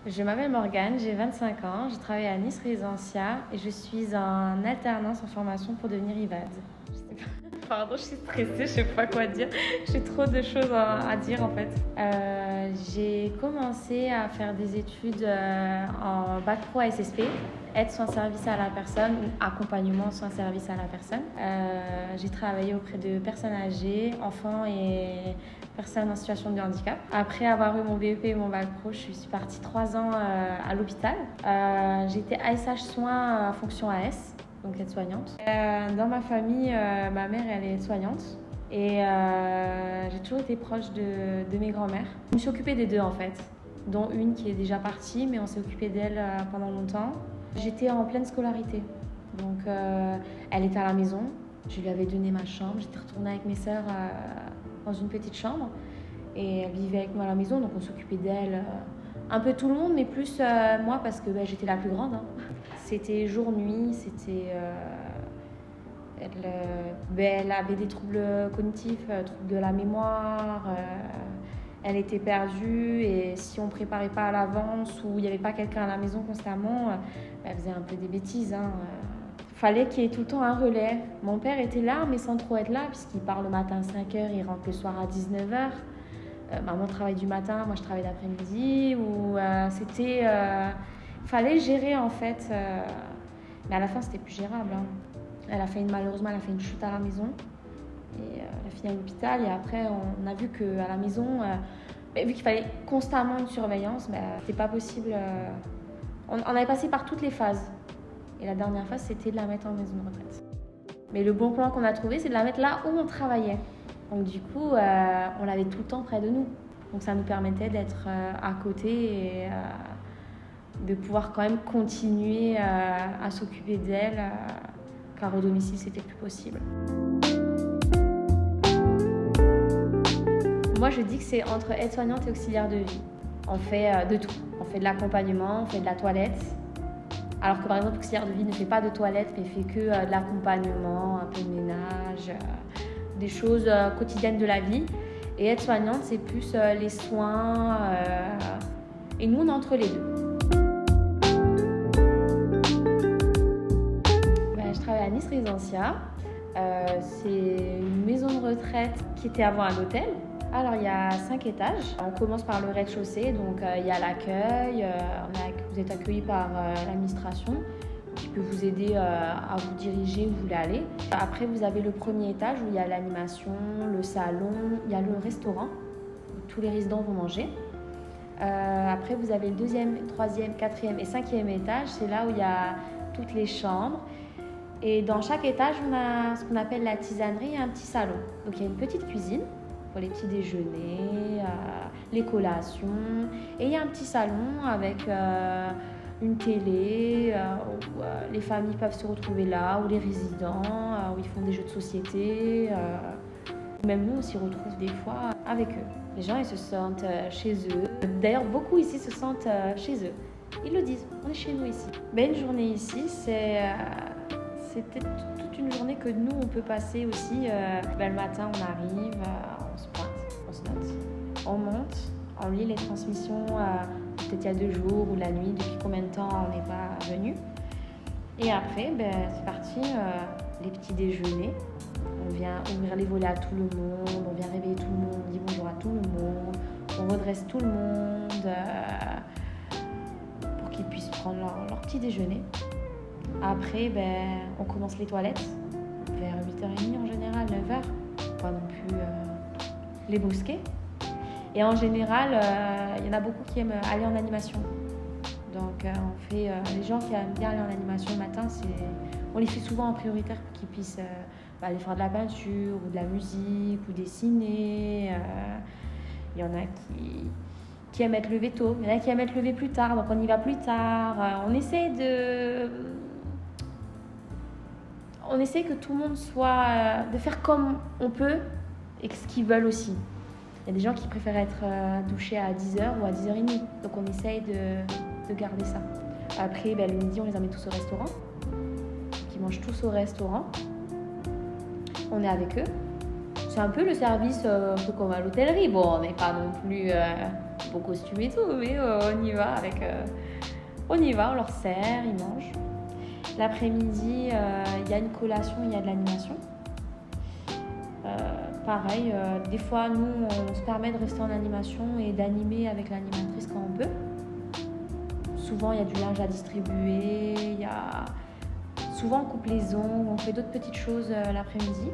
Je m'appelle Morgane, j'ai 25 ans, je travaille à Nice Résidencia et je suis en alternance en formation pour devenir IVAD. Je sais pas. Pardon, je suis stressée, je sais pas quoi dire. J'ai trop de choses à dire en fait. J'ai commencé à faire des études en bac pro à SSP, aide soins service à la personne ou accompagnement soins service à la personne. J'ai travaillé auprès de personnes âgées, enfants et personnes en situation de handicap. Après avoir eu mon BEP et mon bac pro, je suis partie 3 ans à l'hôpital. J'étais ASH soins fonction AS, donc aide-soignante. Dans ma famille, ma mère elle est soignante et j'ai toujours été proche de mes grands-mères. Je me suis occupée des deux en fait, dont une qui est déjà partie, mais on s'est occupé d'elle pendant longtemps. J'étais en pleine scolarité, donc elle était à la maison. Je lui avais donné ma chambre, j'étais retournée avec mes sœurs dans une petite chambre et elle vivait avec moi à la maison, donc on s'occupait d'elle, un peu tout le monde, mais plus moi parce que j'étais la plus grande. C'était jour-nuit, elle avait des troubles cognitifs, troubles de la mémoire, elle était perdue et si on ne préparait pas à l'avance ou il n'y avait pas quelqu'un à la maison constamment, elle faisait un peu des bêtises. Fallait qu'il y ait tout le temps un relais. Mon père était là, mais sans trop être là, puisqu'il part le matin à 5h, il rentre le soir à 19h. Maman travaille du matin, moi je travaille d'après-midi. Fallait gérer en fait. Mais à la fin, c'était plus gérable. Malheureusement, elle a fait une chute à la maison. Et elle a fini à l'hôpital. Et après, on a vu qu'à la maison, vu qu'il fallait constamment une surveillance, c'était pas possible. On avait passé par toutes les phases. Et la dernière phase, c'était de la mettre en maison de retraite. Mais le bon plan qu'on a trouvé, c'est de la mettre là où on travaillait. Donc du coup, on l'avait tout le temps près de nous. Donc ça nous permettait d'être à côté et de pouvoir quand même continuer à s'occuper d'elle, car au domicile, c'était plus possible. Moi, je dis que c'est entre aide-soignante et auxiliaire de vie. On fait de tout. On fait de l'accompagnement, on fait de la toilette. Alors que par exemple, l'auxiliaire de vie ne fait pas de toilette, mais fait que de l'accompagnement, un peu de ménage, des choses quotidiennes de la vie. Et aide-soignante, c'est plus les soins. Et nous, on est entre les deux. Je travaille à Nice Résidencia. C'est une maison de retraite qui était avant un hôtel. Alors, il y a 5 étages. On commence par le rez-de-chaussée, donc il y a l'accueil. Vous êtes accueilli par l'administration qui peut vous aider à vous diriger où vous voulez aller. Après, vous avez le premier étage où il y a l'animation, le salon, il y a le restaurant où tous les résidents vont manger. Après, vous avez le 2e, 3e, 4e et 5e étage. C'est là où il y a toutes les chambres. Et dans chaque étage, on a ce qu'on appelle la tisanerie et un petit salon. Donc, il y a une petite cuisine pour les petits déjeuners, les collations. Et il y a un petit salon avec une télé où les familles peuvent se retrouver là, ou les résidents, où ils font des jeux de société. Même nous, on s'y retrouve des fois avec eux. Les gens, ils se sentent chez eux. D'ailleurs, beaucoup ici se sentent chez eux. Ils le disent, on est chez nous ici. Une journée ici, c'était toute une journée que nous, on peut passer aussi. Le matin, on arrive, on se pointe, on se note. On monte, on lit les transmissions, peut-être il y a 2 jours ou la nuit, depuis combien de temps on n'est pas venu. Et après, c'est parti, les petits déjeuners. On vient ouvrir les volets à tout le monde, on vient réveiller tout le monde, on dit bonjour à tout le monde, on redresse tout le monde pour qu'ils puissent prendre leur petit déjeuner. Après, on commence les toilettes vers 8h30 en général, 9h, pas non plus les brusquer. Et en général, il y en a beaucoup qui aiment aller en animation. Donc on fait les gens qui aiment bien aller en animation le matin, on les fait souvent en prioritaire pour qu'ils puissent aller faire de la peinture ou de la musique ou dessiner. Il y en a qui aiment être levés tôt, il y en a qui aiment être levés plus tard, donc on y va plus tard. On essaie que tout le monde de faire comme on peut et ce qu'ils veulent aussi. Il y a des gens qui préfèrent être douchés à 10h ou à 10h30, donc on essaye de garder ça. Après, le midi, on les amène tous au restaurant, ils mangent tous au restaurant. On est avec eux. C'est un peu le service un peu comme à l'hôtellerie. Bon, on n'est pas non plus faux costume et tout, mais on y va on y va, on leur sert, ils mangent. L'après-midi, il y a une collation, il y a de l'animation. Pareil, des fois, nous, on se permet de rester en animation et d'animer avec l'animatrice quand on peut. Souvent, il y a du linge à distribuer, souvent, on coupe les ongles, on fait d'autres petites choses l'après-midi.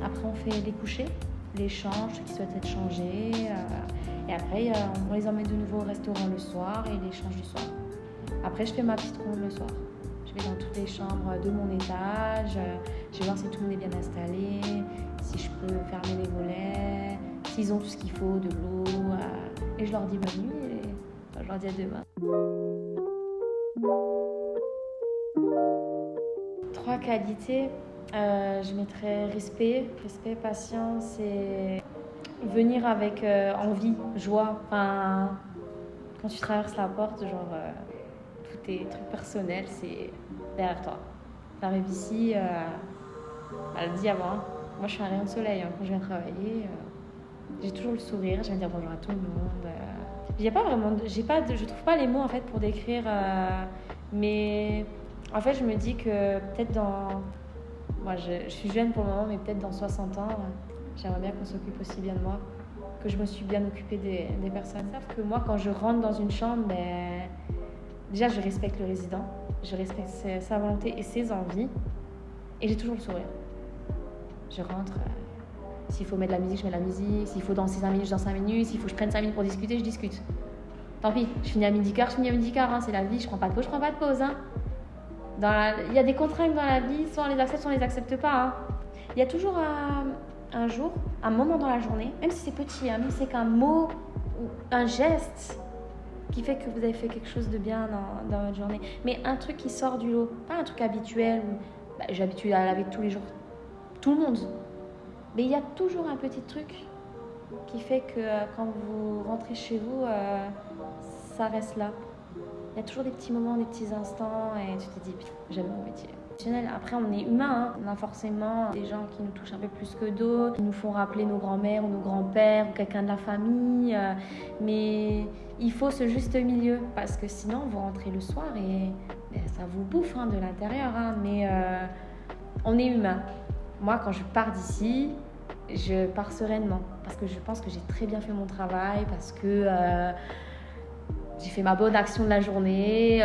Après, on fait les couchers, les change, ceux qui souhaitent être changés. Et après, on les emmène de nouveau au restaurant le soir et les change du soir. Après, je fais ma petite ronde le soir. Je vais dans toutes les chambres de mon étage, je vais voir si tout le monde est bien installé, si je peux fermer les volets, s'ils ont tout ce qu'il faut, de l'eau. Et je leur dis bonne nuit et je leur dis à demain. 3 qualités, je mettrais respect, patience et venir avec envie, joie. Enfin, quand tu traverses la porte, genre tous tes trucs personnels, c'est derrière toi. Tu arrives ici, elle le dit avant, moi je suis un rayon de soleil quand je viens travailler. J'ai toujours le sourire, je viens dire bonjour à tout le monde. Je trouve pas les mots en fait pour décrire, mais en fait je me dis que peut-être moi je suis jeune pour le moment, mais peut-être dans 60 ans, j'aimerais bien qu'on s'occupe aussi bien de moi, que je me suis bien occupée des personnes. Ils savent que moi quand je rentre dans une chambre, déjà je respecte le résident, je respecte sa volonté et ses envies, et j'ai toujours le sourire. Je rentre. S'il faut mettre de la musique, je mets de la musique. S'il faut danser 5 minutes, je danse 5 minutes. S'il faut que je prenne 5 minutes pour discuter, je discute. Tant pis, je finis à midi quart, c'est la vie, je prends pas de pause, hein. Il y a des contraintes dans la vie, soit on les accepte, soit on les accepte pas. Hein. Il y a toujours un jour, un moment dans la journée, même si c'est petit, même si c'est qu'un mot ou un geste qui fait que vous avez fait quelque chose de bien dans votre journée. Mais un truc qui sort du lot, pas un truc habituel où j'ai l'habitude à laver tous les jours. Tout le monde. Mais il y a toujours un petit truc qui fait que quand vous rentrez chez vous, ça reste là. Il y a toujours des petits moments, des petits instants et tu te dis, putain, j'aime mon métier. Après, on est humain, on a forcément des gens qui nous touchent un peu plus que d'autres, qui nous font rappeler nos grands-mères ou nos grands-pères ou quelqu'un de la famille. Mais il faut ce juste milieu parce que sinon, vous rentrez le soir et ça vous bouffe de l'intérieur. Mais on est humain. Moi, quand je pars d'ici, je pars sereinement parce que je pense que j'ai très bien fait mon travail, parce que j'ai fait ma bonne action de la journée.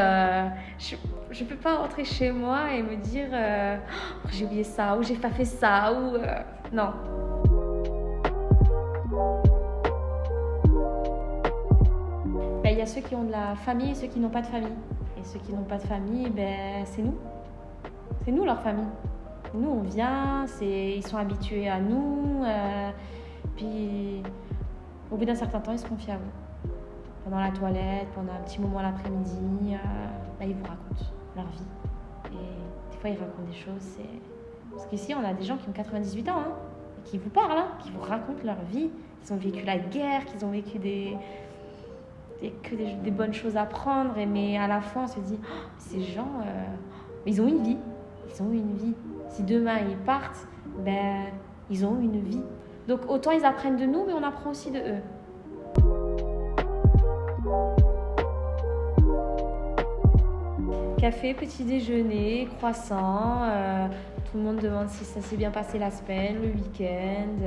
Je peux pas rentrer chez moi et me dire oh, j'ai oublié ça ou j'ai pas fait ça ou non. Il y a ceux qui ont de la famille et ceux qui n'ont pas de famille. Et ceux qui n'ont pas de famille, c'est nous. C'est nous leur famille. Nous, on vient, ils sont habitués à nous, puis au bout d'un certain temps, ils se confient à vous. Pendant la toilette, pendant un petit moment l'après-midi, ils vous racontent leur vie. Et des fois, ils racontent des choses. Parce qu'ici, on a des gens qui ont 98 ans, et qui vous parlent, qui vous racontent leur vie. Ils ont vécu la guerre, qu'ils ont vécu des bonnes choses à prendre. Mais à la fin, on se dit, oh, ces gens, ils ont une vie. Ils ont une vie. Si demain ils partent, ils ont une vie. Donc autant ils apprennent de nous, mais on apprend aussi de eux. Café, petit déjeuner, croissant. Tout le monde demande si ça s'est bien passé la semaine, le week-end.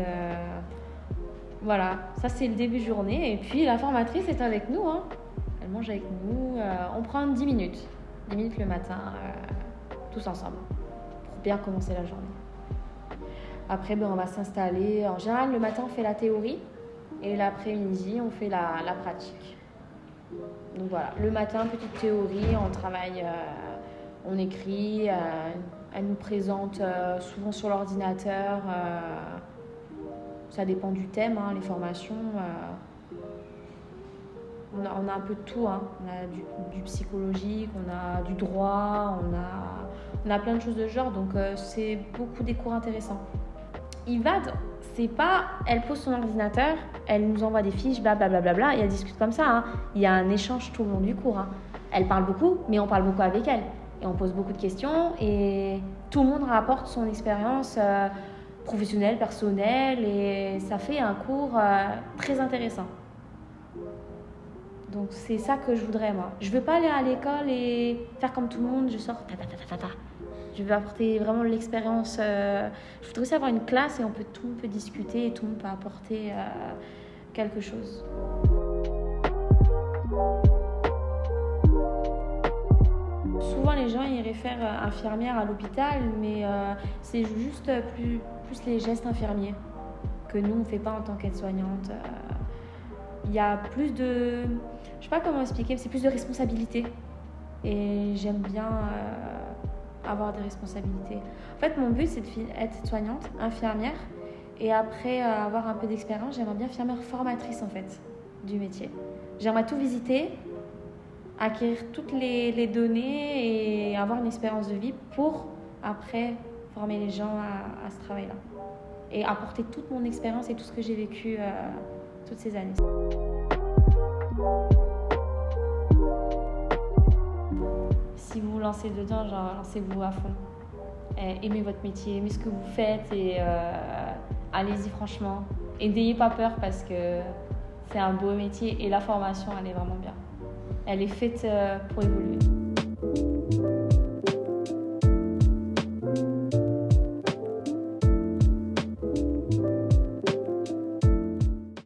Voilà, ça c'est le début de journée. Et puis la formatrice est avec nous. Elle mange avec nous. On prend 10 minutes. 10 minutes le matin, tous ensemble. Bien commencer la journée. Après, on va s'installer. En général, le matin, on fait la théorie et l'après-midi, on fait la pratique. Donc voilà, le matin, petite théorie, on travaille, on écrit, elle nous présente souvent sur l'ordinateur. Ça dépend du thème, les formations. On a un peu de tout. On a du psychologique, on a du droit, on a plein de choses de genre, donc c'est beaucoup des cours intéressants. IVAD, c'est pas, elle pose son ordinateur, elle nous envoie des fiches, blablabla, et elle discute comme ça. Il y a un échange tout le long du cours. Elle parle beaucoup, mais on parle beaucoup avec elle. Et on pose beaucoup de questions, et tout le monde rapporte son expérience professionnelle, personnelle, et ça fait un cours très intéressant. Donc c'est ça que je voudrais moi. Je veux pas aller à l'école et faire comme tout le monde, je sors ta ta ta ta ta. Je veux apporter vraiment l'expérience. Je voudrais aussi avoir une classe et tout le monde peut discuter et tout le monde peut apporter quelque chose. Souvent les gens ils réfèrent infirmière à l'hôpital, mais c'est juste plus les gestes infirmiers que nous on fait pas en tant qu'aide-soignante. Il y a plus de, je sais pas comment expliquer, mais c'est plus de responsabilité. Et j'aime bien avoir des responsabilités. En fait, mon but, c'est d'être soignante, infirmière. Et après avoir un peu d'expérience, j'aimerais bien infirmière formatrice, en fait, du métier. J'aimerais tout visiter, acquérir toutes les données et avoir une expérience de vie pour, après, former les gens à ce travail-là. Et apporter toute mon expérience et tout ce que j'ai vécu toutes ces années. Si vous vous lancez dedans, genre, lancez-vous à fond. Aimez votre métier, aimez ce que vous faites et allez-y franchement. Et n'ayez pas peur parce que c'est un beau métier et la formation, elle est vraiment bien. Elle est faite pour évoluer.